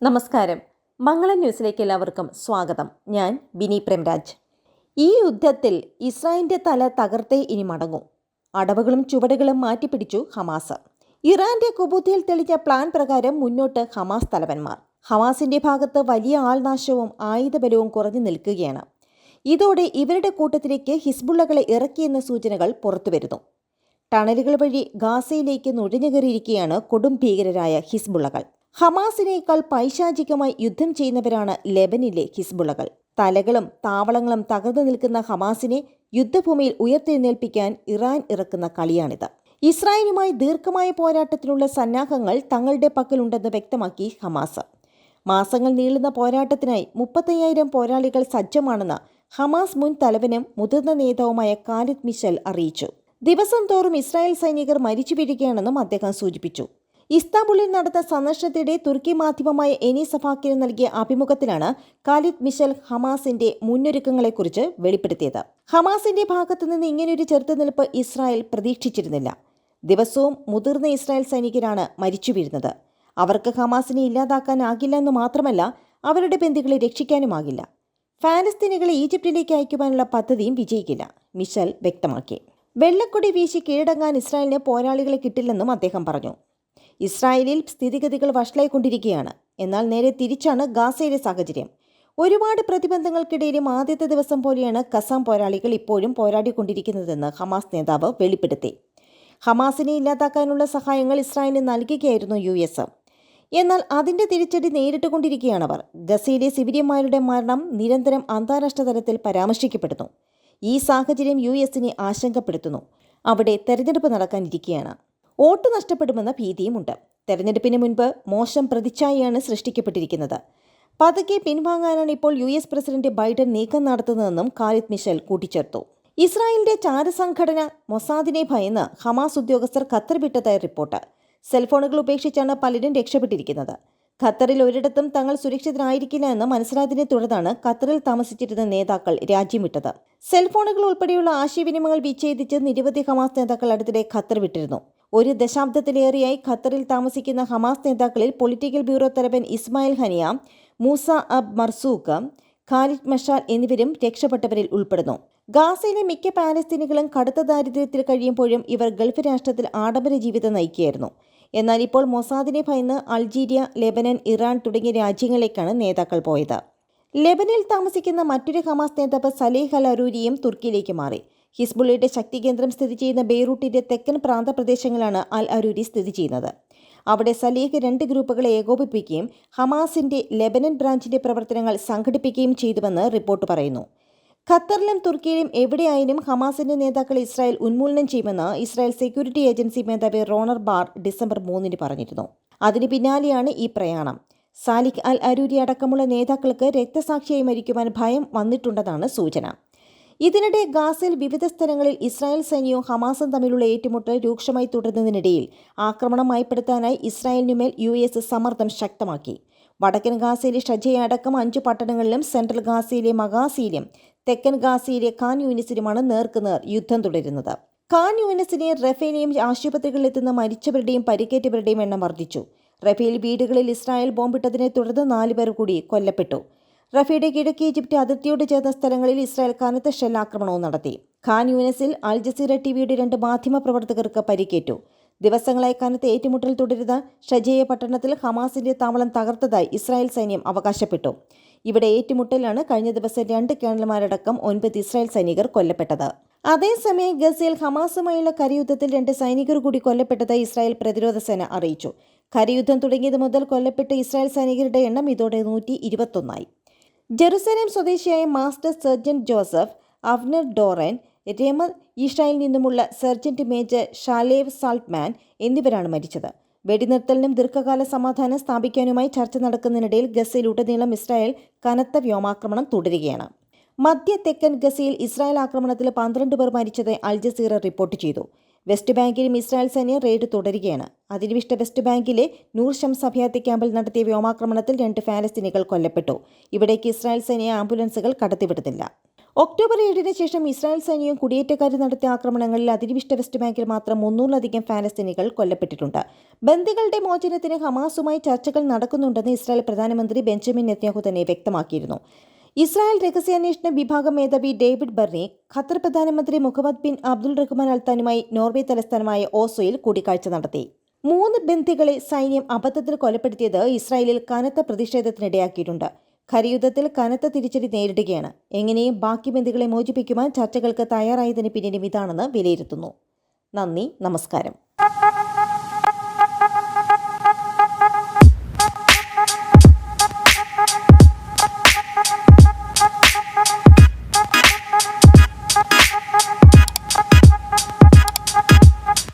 നമസ്കാരം. മംഗളം ന്യൂസിലേക്ക് എല്ലാവർക്കും സ്വാഗതം. ഞാൻ ബിനി പ്രേംരാജ്. ഈ യുദ്ധത്തിൽ ഇസ്രായേലിന്റെ തല തകർത്തേ ഇനി മടങ്ങൂ. അടവുകളും ചുവടുകളും മാറ്റിപ്പിടിച്ചു ഹമാസ്. ഇറാന്റെ കുബൂത്തിയിൽ തെളിഞ്ഞ പ്ലാൻ പ്രകാരം മുന്നോട്ട് ഹമാസ് തലവന്മാർ. ഹമാസിന്റെ ഭാഗത്ത് വലിയ ആൾനാശവും ആയുധബലവും കുറഞ്ഞു നിൽക്കുകയാണ്. ഇതോടെ ഇവരുടെ കൂട്ടത്തിലേക്ക് ഹിസ്ബുള്ളകളെ ഇറക്കിയെന്ന സൂചനകൾ പുറത്തുവരുന്നു. ടണലുകൾ വഴി ഗാസയിലേക്ക് നുഴഞ്ഞുകയറിയിരിക്കുകയാണ് കൊടും ഭീകരരായ ഹിസ്ബുള്ളകൾ. ഹമാസിനേക്കാൾ പൈശാചികമായി യുദ്ധം ചെയ്യുന്നവരാണ് ലെബനിലെ ഹിസ്ബുള്ളകൾ. തലകളും താവളങ്ങളും തകർന്നു നിൽക്കുന്ന ഹമാസിനെ യുദ്ധഭൂമിയിൽ ഉയർത്തെഴുന്നേൽപ്പിക്കാൻ ഇറാൻ ഇറക്കുന്ന കളിയാണിത്. ഇസ്രായേലുമായി ദീർഘമായ പോരാട്ടത്തിനുള്ള സന്നാഹങ്ങൾ തങ്ങളുടെ പക്കലുണ്ടെന്ന് വ്യക്തമാക്കി ഹമാസ്. മാസങ്ങൾ നീളുന്ന പോരാട്ടത്തിനായി 35,000 പോരാളികൾ സജ്ജമാണെന്ന് ഹമാസ് മുൻ തലവനും മുതിർന്ന നേതാവുമായ ഖാലിദ് മിഷൽ അറിയിച്ചു. ദിവസം തോറും ഇസ്രായേൽ സൈനികർ മരിച്ചു വീഴുകയാണെന്നും അദ്ദേഹം സൂചിപ്പിച്ചു. ഇസ്താംബുളിൽ നടന്ന സന്ദർശനത്തിനിടെ തുർക്കി മാധ്യമമായ എനി സഫാക്കിന് നൽകിയ അഭിമുഖത്തിലാണ് ഖാലിദ് മിഷൽ ഹമാസിന്റെ മുന്നൊരുക്കങ്ങളെക്കുറിച്ച് വെളിപ്പെടുത്തിയത്. ഹമാസിന്റെ ഭാഗത്തുനിന്ന് ഇങ്ങനെയൊരു ചെറുത്തുനിൽപ്പ് ഇസ്രായേൽ പ്രതീക്ഷിച്ചിരുന്നില്ല. ദിവസവും മുതിർന്ന ഇസ്രായേൽ സൈനികരാണ് മരിച്ചു വീഴുന്നത്. അവർക്ക് ഹമാസിനെ ഇല്ലാതാക്കാനാകില്ല എന്ന് മാത്രമല്ല, അവരുടെ ബന്ദികളെ രക്ഷിക്കാനുമാകില്ല. ഫലസ്തീനികളെ ഈജിപ്തിലേക്ക് അയക്കുവാനുള്ള പദ്ധതിയും വിജയിക്കില്ല, മിഷൽ വ്യക്തമാക്കി. വെള്ളക്കൊടി വീശി കീഴടങ്ങാൻ ഇസ്രായേലിന് പോരാളികളെ കിട്ടില്ലെന്നും അദ്ദേഹം പറഞ്ഞു. ഇസ്രായേലിൽ സ്ഥിതിഗതികൾ വഷളായിക്കൊണ്ടിരിക്കുകയാണ്. എന്നാൽ നേരെ തിരിച്ചാണ് ഗാസയിലെ സാഹചര്യം. ഒരുപാട് പ്രതിബന്ധങ്ങൾക്കിടയിലും ആദ്യത്തെ ദിവസം പോലെയാണ് ഖസാം പോരാളികൾ ഇപ്പോഴും പോരാടിക്കൊണ്ടിരിക്കുന്നതെന്ന് ഹമാസ് നേതാവ് വെളിപ്പെടുത്തി. ഹമാസിനെ ഇല്ലാതാക്കാനുള്ള സഹായങ്ങൾ ഇസ്രായേലിന് നൽകുകയായിരുന്നു US. എന്നാൽ അതിന്റെ തിരിച്ചടി നേരിട്ടുകൊണ്ടിരിക്കുകയാണവർ. ഗസയിലെ സിവിലിയന്മാരുടെ മരണം നിരന്തരം അന്താരാഷ്ട്ര തലത്തിൽ പരാമർശിക്കപ്പെടുന്നു. ഈ സാഹചര്യം USനെ ആശങ്കപ്പെടുത്തുന്നു. അവിടെ തെരഞ്ഞെടുപ്പ് നടക്കാനിരിക്കുകയാണ്. വോട്ട് നഷ്ടപ്പെടുമെന്ന ഭീതിയുമുണ്ട്. തെരഞ്ഞെടുപ്പിന് മുൻപ് മോശം പ്രതിച്ഛായയാണ് സൃഷ്ടിക്കപ്പെട്ടിരിക്കുന്നത്. പതുക്കെ പിൻവാങ്ങാനാണ് ഇപ്പോൾ US പ്രസിഡന്റ് ബൈഡൻ നീക്കം നടത്തുന്നതെന്നും ഖാലിദ് മിഷൽ കൂട്ടിച്ചേർത്തു. ഇസ്രായേലിന്റെ ചാരസംഘടന മൊസാദിനെ ഭയന്ന് ഹമാസ് ഉദ്യോഗസ്ഥർ ഖത്തർ വിട്ടതായി റിപ്പോർട്ട്. സെൽഫോണുകൾ ഉപേക്ഷിച്ചാണ് പലരും രക്ഷപ്പെട്ടിരിക്കുന്നത്. ഖത്തറിൽ ഒരിടത്തും തങ്ങൾ സുരക്ഷിതരായിരിക്കില്ല എന്ന് മനസ്സിലായതിനെ തുടർന്നാണ് ഖത്തറിൽ താമസിച്ചിരുന്ന നേതാക്കൾ രാജ്യം വിട്ടത്. സെൽഫോണുകൾ ഉൾപ്പെടെയുള്ള ആശയവിനിമയങ്ങൾ വിച്ഛേദിച്ച് നിരവധി ഹമാസ് നേതാക്കൾ അടുത്തിടെ ഖത്തർ വിട്ടിരുന്നു. ഒരു ദശാബ്ദത്തിലേറെയായി ഖത്തറിൽ താമസിക്കുന്ന ഹമാസ് നേതാക്കളിൽ പൊളിറ്റിക്കൽ ബ്യൂറോ തലവൻ ഇസ്മായിൽ ഹനിയ, മൂസ അബ് മർസൂഖ്, ഖാലിദ് മഷാൽ എന്നിവരും രക്ഷപ്പെട്ടവരിൽ ഉൾപ്പെടുന്നു. ഗാസയിലെ മിക്ക പാലസ്തീനികളും കടുത്ത ദാരിദ്ര്യത്തിൽ കഴിയുമ്പോഴും ഇവർ ഗൾഫ് രാഷ്ട്രത്തിൽ ആഡംബര ജീവിതം നയിക്കുകയായിരുന്നു. എന്നാൽ ഇപ്പോൾ മൊസാദിനെ ഭയന്ന് അൾജീരിയ, ലെബനൻ, ഇറാൻ തുടങ്ങിയ രാജ്യങ്ങളിലേക്കാണ് നേതാക്കൾ പോയത്. ലെബനിൽ താമസിക്കുന്ന മറ്റൊരു ഹമാസ് നേതാവ് സലേഹ് അൽ അരൂരിയും തുർക്കിയിലേക്ക് മാറി. ഹിസ്ബുള്ളയുടെ ശക്തി കേന്ദ്രം സ്ഥിതി ചെയ്യുന്ന ബെയ്റൂട്ടിന്റെ തെക്കൻ പ്രാന്തപ്രദേശങ്ങളാണ് അൽ അരൂരി സ്ഥിതി ചെയ്യുന്നത്. അവിടെ സലേഹ് 2 ഗ്രൂപ്പുകളെ ഏകോപിപ്പിക്കുകയും ഹമാസിന്റെ ലെബനൻ ബ്രാഞ്ചിന്റെ പ്രവർത്തനങ്ങൾ സംഘടിപ്പിക്കുകയും ചെയ്തുവെന്ന് റിപ്പോർട്ട് പറയുന്നു. ഖത്തറിലും തുർക്കിയിലും എവിടെയായാലും ഹമാസിന്റെ നേതാക്കളെ ഇസ്രായേൽ ഉന്മൂലനം ചെയ്യുമെന്ന് ഇസ്രായേൽ സെക്യൂരിറ്റി ഏജൻസി മേധാവി റോണർ ബാർ ഡിസംബർ 3 പറഞ്ഞിരുന്നു. അതിന് പിന്നാലെയാണ് ഈ പ്രയാണം. സാലിഹ് അൽ അരൂരി അടക്കമുള്ള നേതാക്കൾക്ക് രക്തസാക്ഷിയായി മരിക്കുവാൻ ഭയം വന്നിട്ടുണ്ടെന്നാണ് സൂചന. ഇതിനിടെ ഗാസയിൽ വിവിധ സ്ഥലങ്ങളിൽ ഇസ്രായേൽ സൈന്യവും ഹമാസും തമ്മിലുള്ള ഏറ്റുമുട്ടൽ രൂക്ഷമായി തുടരുന്നതിനിടയിൽ ആക്രമണം മയപ്പെടുത്താനായി ഇസ്രായേലിനുമേൽ US സമ്മർദ്ദം ശക്തമാക്കി. വടക്കൻ ഗാസയിലെ ഷജയ അടക്കം 5 പട്ടണങ്ങളിലും സെൻട്രൽ ഗാസയിലെ മഗാസിയിലും തെക്കൻ ഗാസയിലെ ഖാൻ യൂനിസിലുമാണ് നേർക്കുനേർ യുദ്ധം തുടരുന്നത്. ഖാൻ യൂനിസിലെയും റഫേലെയും ആശുപത്രികളിലെത്തുന്ന മരിച്ചവരുടെയും പരിക്കേറ്റവരുടെയും എണ്ണം വർദ്ധിച്ചു. റഫേൽ വീടുകളിൽ ഇസ്രായേൽ ബോംബിട്ടതിനെ തുടർന്ന് 4 പേർ കൂടി കൊല്ലപ്പെട്ടു. റഫയുടെ കിഴക്ക് ഈജിപ്റ്റ് അതിർത്തിയോട് ചേർന്ന സ്ഥലങ്ങളിൽ ഇസ്രായേൽ കനത്ത ഷെല്ലാക്രമണവും നടത്തി. ഖാൻ യൂനിസിൽ അൽ ജസീറ TVയുടെ 2 മാധ്യമ പ്രവർത്തകർക്ക് പരിക്കേറ്റു. ദിവസങ്ങളായി കനത്ത ഏറ്റുമുട്ടൽ തുടരുന്ന ഷജയ പട്ടണത്തിൽ ഹമാസിന്റെ താവളം തകർത്തതായി ഇസ്രായേൽ സൈന്യം അവകാശപ്പെട്ടു. ഇവിടെ ഏറ്റുമുട്ടലാണ് കഴിഞ്ഞ ദിവസം 2 കേണൽമാരടക്കം 9 ഇസ്രായേൽ സൈനികർ കൊല്ലപ്പെട്ടത്. അതേസമയം ഗസയിൽ ഹമാസുമായുള്ള കരയുദ്ധത്തിൽ 2 സൈനികർ കൂടി കൊല്ലപ്പെട്ടതായി ഇസ്രായേൽ പ്രതിരോധ സേന അറിയിച്ചു. കരയുദ്ധം തുടങ്ങിയത് മുതൽ കൊല്ലപ്പെട്ട ഇസ്രായേൽ സൈനികരുടെ എണ്ണം ഇതോടെ 121ആയി. ജെറുസലേം സ്വദേശിയായ മാസ്റ്റർ സെർജന്റ് ജോസഫ്, അവ്നർ ഡോറൻ, രമൽ ഈഷായിൽ നിന്നുമുള്ള സെർജന്റ് മേജർ ഷാലേവ് സാൾട്ട്മാൻ എന്നിവരാണ് മരിച്ചത്. വെടിനിർത്തലിനും ദീർഘകാല സമാധാനം സ്ഥാപിക്കാനുമായി ചർച്ച നടക്കുന്നതിനിടയിൽ ഗസയിലുടനീളം ഇസ്രായേൽ കനത്ത വ്യോമാക്രമണം തുടരുകയാണ്. മധ്യ തെക്കൻ ഗസയിൽ ഇസ്രായേൽ ആക്രമണത്തിൽ 12 പേർ മരിച്ചതായി അൽ ജസീറ റിപ്പോർട്ട് ചെയ്തു. വെസ്റ്റ് ബാങ്കിലും ഇസ്രായേൽ സൈന്യം റെയ്ഡ് തുടരുകയാണ്. അധിനിവിഷ്ട വെസ്റ്റ് ബാങ്കിലെ നൂർ ഷംസ് അഭയാർത്ഥി ക്യാമ്പിൽ നടത്തിയ വ്യോമാക്രമണത്തിൽ 2 ഫലസ്തീനികൾ കൊല്ലപ്പെട്ടു. ഇവിടേക്ക് ഇസ്രായേൽ സൈന്യ ആംബുലൻസുകൾ കടത്തിവിടുന്നില്ല. ഒക്ടോബർ 7-ന് ശേഷം ഇസ്രായേൽ സൈന്യവും കുടിയേറ്റക്കാർ നടത്തിയ ആക്രമണങ്ങളിൽ അധിനിവിഷ്ട വെസ്റ്റ് ബാങ്കിൽ മാത്രം 300-ലധികം ഫലസ്തീനികൾ കൊല്ലപ്പെട്ടിട്ടുണ്ട്. ബന്ദികളുടെ മോചനത്തിന് ഹമാസുമായി ചർച്ചകൾ നടക്കുന്നുണ്ടെന്ന് ഇസ്രായേൽ പ്രധാനമന്ത്രി ബെഞ്ചമിൻ നെതന്യാഹു തന്നെ വ്യക്തമാക്കിയിരുന്നു. ഇസ്രായേൽ രഹസ്യാന്വേഷണ വിഭാഗം മേധാവി ഡേവിഡ് ബർണി ഖത്തർ പ്രധാനമന്ത്രി മുഹമ്മദ് ബിൻ അബ്ദുൾ റഹ്മാൻ അൽ താനുമായി നോർവേ തലസ്ഥാനമായ ഓസ്ലോയിൽ കൂടിക്കാഴ്ച നടത്തി. 3 ബന്ദികളെ സൈന്യം അബദ്ധത്തിൽ കൊലപ്പെടുത്തിയത് ഇസ്രായേലിൽ കനത്ത പ്രതിഷേധത്തിനിടയാക്കിയിട്ടുണ്ട്. ഖരയുദ്ധത്തിൽ കനത്ത തിരിച്ചടി നേരിടുകയാണ്. എങ്ങനെയും ബാക്കി ബന്ദികളെ മോചിപ്പിക്കുവാൻ ചർച്ചകൾക്ക് തയ്യാറായതിന് പിന്നിലും ഇതാണെന്ന് വിലയിരുത്തുന്നു. നന്ദി, നമസ്കാരം.